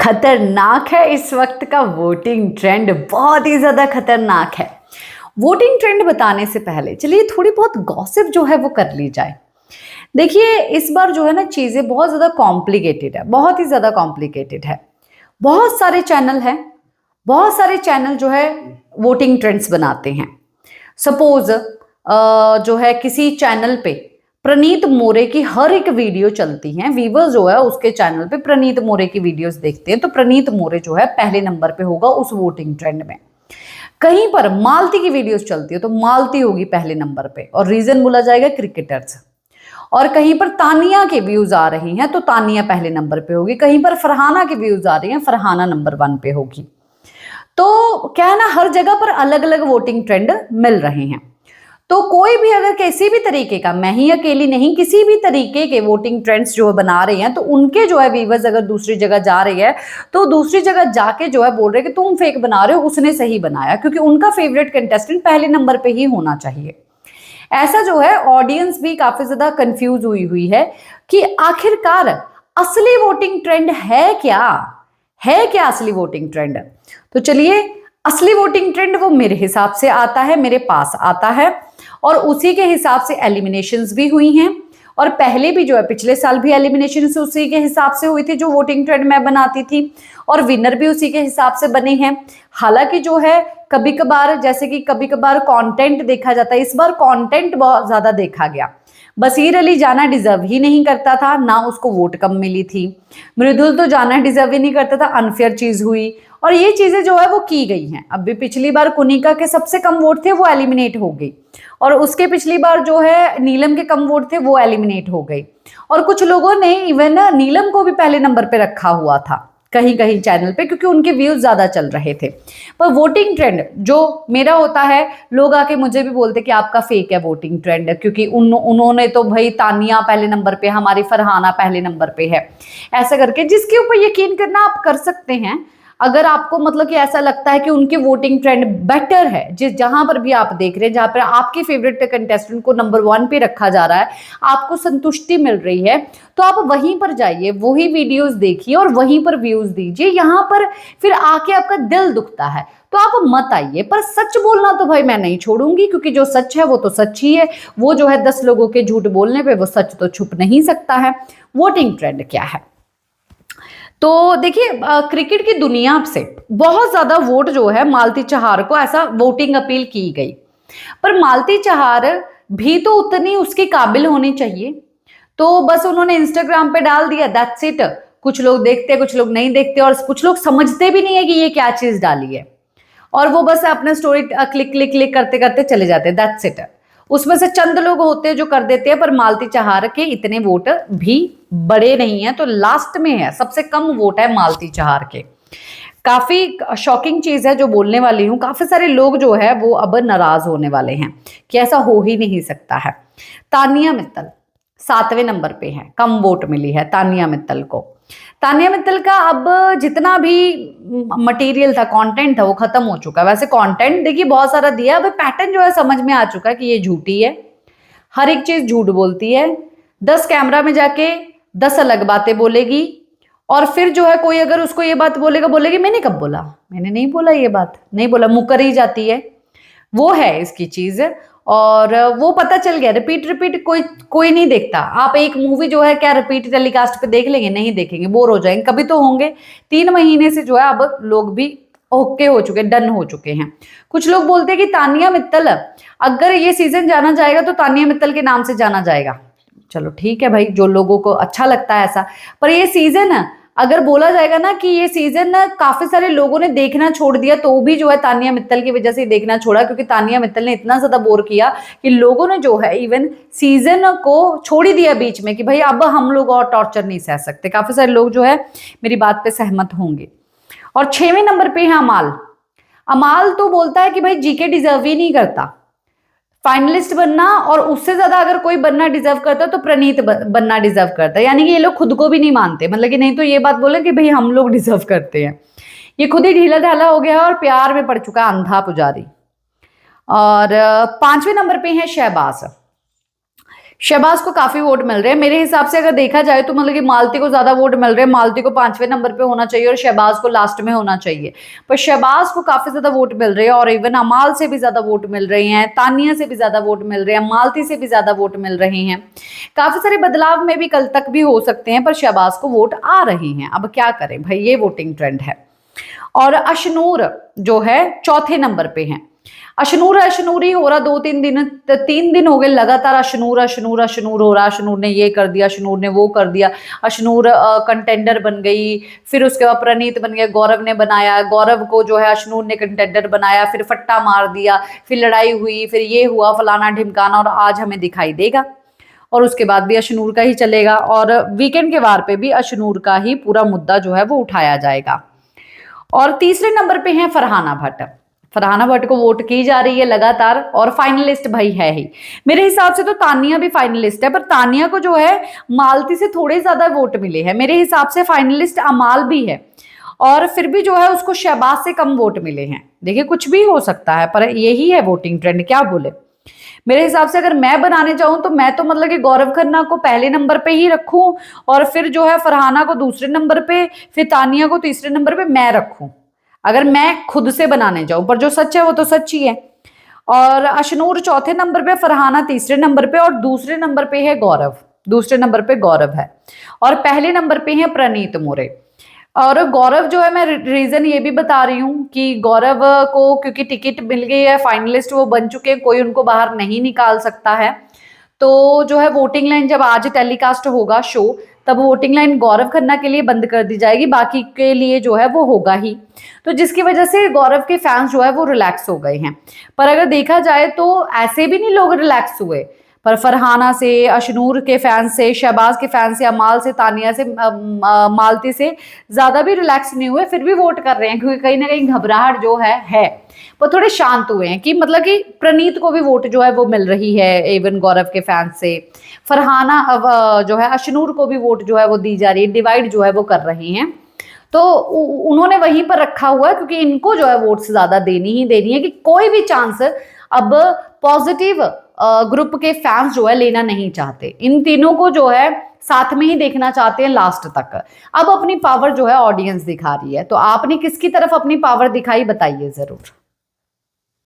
खतरनाक है इस वक्त का वोटिंग ट्रेंड, बहुत ही ज़्यादा खतरनाक है। वोटिंग ट्रेंड बताने से पहले चलिए थोड़ी बहुत गॉसिप जो है वो कर ली जाए। देखिए इस बार जो है ना चीज़ें बहुत ज़्यादा कॉम्प्लिकेटेड है, बहुत ही ज़्यादा कॉम्प्लिकेटेड है। बहुत सारे चैनल हैं, बहुत सारे चैनल जो है वोटिंग ट्रेंड्स बनाते हैं। सपोज जो है किसी चैनल पे प्रनीत मोरे की हर एक वीडियो चलती है, वीवर्स जो है उसके चैनल पे प्रनीत मोरे की वीडियोस देखते हैं, तो प्रनीत मोरे जो है पहले नंबर पे होगा उस वोटिंग ट्रेंड में। कहीं पर मालती की वीडियोस चलती है तो मालती होगी पहले नंबर पे, और रीजन बोला जाएगा क्रिकेटर्स। और कहीं पर तानिया के व्यूज आ रही हैं तो तानिया पहले नंबर पे होगी, कहीं पर फरहाना के व्यूज आ रही हैं, फरहाना नंबर 1 पे होगी। तो क्या है ना, हर जगह पर अलग अलग वोटिंग ट्रेंड मिल रहे हैं। तो कोई भी अगर किसी भी तरीके का, मैं ही अकेली नहीं, किसी भी तरीके के वोटिंग ट्रेंड्स जो बना रहे हैं तो उनके जो है व्यूवर्स अगर दूसरी जगह जा रही है तो दूसरी जगह जाके जो है बोल रहे हैं कि तुम फेक बना रहे हो, उसने सही बनाया, क्योंकि उनका फेवरेट कंटेस्टेंट पहले नंबर पे ही होना चाहिए। ऐसा जो है ऑडियंस भी काफी ज्यादा कंफ्यूज हुई है कि आखिरकार असली वोटिंग ट्रेंड है क्या, है क्या असली वोटिंग ट्रेंड। तो चलिए, असली वोटिंग ट्रेंड वो मेरे हिसाब से आता है, मेरे पास आता है, और उसी के हिसाब से एलिमिनेशंस भी हुई हैं। और पहले भी जो है पिछले साल भी एलिमिनेशन उसी के हिसाब से हुई थी जो वोटिंग ट्रेंड मैं बनाती थी, और विनर भी उसी के हिसाब से बने हैं। हालांकि जो है कभी कभार, जैसे कि कभी कभार कंटेंट देखा जाता है, इस बार कंटेंट बहुत ज्यादा देखा गया। बसीर अली जाना डिजर्व ही नहीं करता था, ना उसको वोट कम मिली थी। मृदुल तो जाना डिजर्व ही नहीं करता था, अनफेयर चीज हुई। और ये चीजें जो है वो की गई हैं। अब भी पिछली बार कुनिका के सबसे कम वोट थे, वो एलिमिनेट हो गई, और उसके पिछली बार जो है नीलम के कम वोट थे, वो एलिमिनेट हो गई। और कुछ लोगों ने इवन नीलम को भी पहले नंबर पे रखा हुआ था कहीं कहीं चैनल पे, क्योंकि उनके व्यूज ज्यादा चल रहे थे। पर वोटिंग ट्रेंड जो मेरा होता है, लोग आके मुझे भी बोलते कि आपका फेक है वोटिंग ट्रेंड, क्योंकि उन्होंने तो भाई तानिया पहले नंबर पे, हमारी फरहाना पहले नंबर पे है, ऐसा करके। जिसके ऊपर यकीन करना आप कर सकते हैं। अगर आपको मतलब कि ऐसा लगता है कि उनके वोटिंग ट्रेंड बेटर है, जिस जहां पर भी आप देख रहे हैं, जहां पर आपके फेवरेट कंटेस्टेंट को नंबर 1 पे रखा जा रहा है, आपको संतुष्टि मिल रही है, तो आप वहीं पर जाइए, वही वीडियोस देखिए और वहीं पर व्यूज दीजिए। यहां पर फिर आके आपका दिल दुखता है तो आप मत आइए। पर सच बोलना तो भाई मैं नहीं छोड़ूंगी, क्योंकि जो सच है वो तो सच ही है। वो जो है 10 लोगों के झूठ बोलने पे वो सच तो छुप नहीं सकता है। वोटिंग ट्रेंड क्या है, तो देखिए क्रिकेट की दुनिया से बहुत ज्यादा वोट जो है मालती चहार को, ऐसा वोटिंग अपील की गई। पर मालती चहार भी तो उतनी उसके काबिल होनी चाहिए। तो बस उन्होंने इंस्टाग्राम पे डाल दिया, दैट्स इट। कुछ लोग देखते हैं, कुछ लोग नहीं देखते, और कुछ लोग समझते भी नहीं है कि ये क्या चीज डाली है, और वो बस अपना स्टोरी क्लिक क्लिक क्लिक करते करते चले जाते हैं, दैट्स इट। उसमें से चंद लोग होते हैं जो कर देते हैं, पर मालती चहार के इतने वोट भी बड़े नहीं है, तो लास्ट में है, सबसे कम वोट है मालती चहार के। काफी शॉकिंग चीज है जो बोलने वाली हूँ, काफी सारे लोग जो है वो अब नाराज होने वाले हैं कि ऐसा हो ही नहीं सकता है। तानिया मित्तल 7वें नंबर पे है, कम वोट मिली है तानिया मित्तल को। तानिया मित्तल का अब जितना भी मटेरियल था, कंटेंट था, वो खत्म हो चुका है। वैसे कंटेंट देखिए बहुत सारा दिया, अब पैटर्न जो है समझ में आ चुका है कि ये झूठी है, हर एक चीज झूठ बोलती है। 10 कैमरा में जाके 10 अलग बातें बोलेगी, और फिर जो है कोई अगर उसको ये बात बोलेगा, बोलेगी मैंने कब बोला, मैंने नहीं बोला, ये बात नहीं बोला, मुकर ही जाती है। वो है इसकी चीज। और वो पता चल गया, रिपीट रिपीट कोई कोई नहीं देखता। आप एक मूवी जो है क्या रिपीट टेलीकास्ट पे देख लेंगे? नहीं देखेंगे, बोर हो जाएंगे, कभी तो होंगे। 3 महीने से जो है अब लोग भी ओके हो चुके, डन हो चुके हैं। कुछ लोग बोलते हैं कि तानिया मित्तल, अगर ये सीजन जाना जाएगा तो तानिया मित्तल के नाम से जाना जाएगा। चलो ठीक है भाई, जो लोगों को अच्छा लगता है ऐसा। पर ये सीजन अगर बोला जाएगा ना कि ये सीजन काफी सारे लोगों ने देखना छोड़ दिया, तो भी जो है तानिया मित्तल की वजह से देखना छोड़ा, क्योंकि तानिया मित्तल ने इतना ज्यादा बोर किया कि लोगों ने जो है इवन सीजन को छोड़ ही दिया बीच में कि भाई अब हम लोग और टॉर्चर नहीं सह सकते। काफी सारे लोग जो है मेरी बात पे सहमत होंगे। और 6वें नंबर पे है अमाल। अमाल तो बोलता है कि भाई जीके डिजर्व ही नहीं करता फाइनलिस्ट बनना, और उससे ज्यादा अगर कोई बनना डिजर्व करता तो प्रणीत बनना डिजर्व करता। यानी कि ये लोग खुद को भी नहीं मानते, मतलब कि नहीं तो ये बात बोले कि भाई हम लोग डिजर्व करते हैं। ये खुद ही ढीला ढाला हो गया और प्यार में पड़ चुका अंधा पुजारी। और 5वें नंबर पे है शहबाज। शहबाज को काफी वोट मिल रहे हैं मेरे हिसाब से। अगर देखा जाए तो मतलब कि मालती को ज्यादा वोट मिल रहे हैं, मालती को 5वें नंबर पे होना चाहिए और शहबाज को लास्ट में होना चाहिए, पर शहबाज को काफी ज्यादा वोट मिल रहे हैं और इवन अमाल से भी ज्यादा वोट मिल रहे हैं, तानिया से भी ज्यादा वोट मिल रहे हैं, मालती से भी ज्यादा वोट मिल रहे हैं। काफी सारे बदलाव में भी कल तक भी हो सकते हैं, पर शहबाज को वोट आ रहे हैं। अब क्या करें भाई, ये वोटिंग ट्रेंड है। और अशनूर जो है चौथे नंबर पे है। अशनूर ही हो रहा 3 दिन हो गए लगातार अशनूर हो रहा। अशनूर ने ये कर दिया, अशनूर ने वो कर दिया, अशनूर कंटेंडर बन गई, फिर उसके बाद प्रणीत बन गया, गौरव ने बनाया, गौरव को जो है अशनूर ने कंटेंडर बनाया, फिर फट्टा मार दिया, फिर लड़ाई हुई, फिर ये हुआ फलाना ढिमकाना, और आज हमें दिखाई देगा और उसके बाद भी अशनूर का ही चलेगा। और वीकेंड के वार पे भी अशनूर का ही पूरा मुद्दा जो है वो उठाया जाएगा। और तीसरे नंबर पे है फरहाना भट्ट। फरहाना भट्ट को वोट की जा रही है लगातार और फाइनलिस्ट भाई है ही। मेरे हिसाब से तो तानिया भी फाइनलिस्ट है, पर तानिया को जो है मालती से थोड़े ज्यादा वोट मिले हैं। मेरे हिसाब से फाइनलिस्ट अमाल भी है और फिर भी जो है उसको शहबाज से कम वोट मिले हैं। देखिए कुछ भी हो सकता है, पर यही है वोटिंग ट्रेंड, क्या बोले। मेरे हिसाब से अगर मैं बनाने जाऊं तो मैं तो मतलब कि गौरव खन्ना को पहले नंबर पे ही रखूं और फिर जो है फरहाना को दूसरे नंबर पे, फिर तानिया को तीसरे नंबर पे मैं रखूं, अगर मैं खुद से बनाने जाऊं। पर जो सच है वो तो सच ही है। और अशनूर चौथे नंबर पे, फरहाना तीसरे नंबर पे और दूसरे नंबर पे है गौरव, दूसरे नंबर पे गौरव है और पहले नंबर पे है प्रणीत मोरे। और गौरव जो है, मैं रीजन ये भी बता रही हूँ कि गौरव को क्योंकि टिकट मिल गई है, फाइनलिस्ट वो बन चुके हैं, कोई उनको बाहर नहीं निकाल सकता है। तो जो है वोटिंग लाइन जब आज टेलीकास्ट होगा शो, तब वोटिंग लाइन गौरव खन्ना के लिए बंद कर दी जाएगी, बाकी के लिए जो है वो होगा ही। तो जिसकी वजह से गौरव के फैंस जो है वो रिलैक्स हो गए हैं। पर अगर देखा जाए तो ऐसे भी नहीं लोग रिलैक्स हुए, पर फरहाना से, अशनूर के फैंस से, शहबाज के फैंस से, अमाल से, तानिया से, मालती से ज्यादा भी रिलैक्स नहीं हुए, फिर भी वोट कर रहे हैं, क्योंकि कहीं ना कहीं घबराहट जो है वो थोड़े शांत हुए हैं कि मतलब कि प्रणीत को भी वोट जो है वो मिल रही है, इवन गौरव के फैंस से। फरहाना जो है अशनूर को भी वोट जो है वो दी जा रही है, डिवाइड जो है वो कर रही हैं। तो उन्होंने वहीं पर रखा हुआ है क्योंकि इनको जो है वोट्स ज्यादा देनी ही देनी है, कि कोई भी चांस अब पॉजिटिव ग्रुप के फैंस जो है लेना नहीं चाहते। इन तीनों को जो है साथ में ही देखना चाहते हैं लास्ट तक। अब अपनी पावर जो है ऑडियंस दिखा रही है, तो आपने किसकी तरफ अपनी पावर दिखाई बताइए जरूर।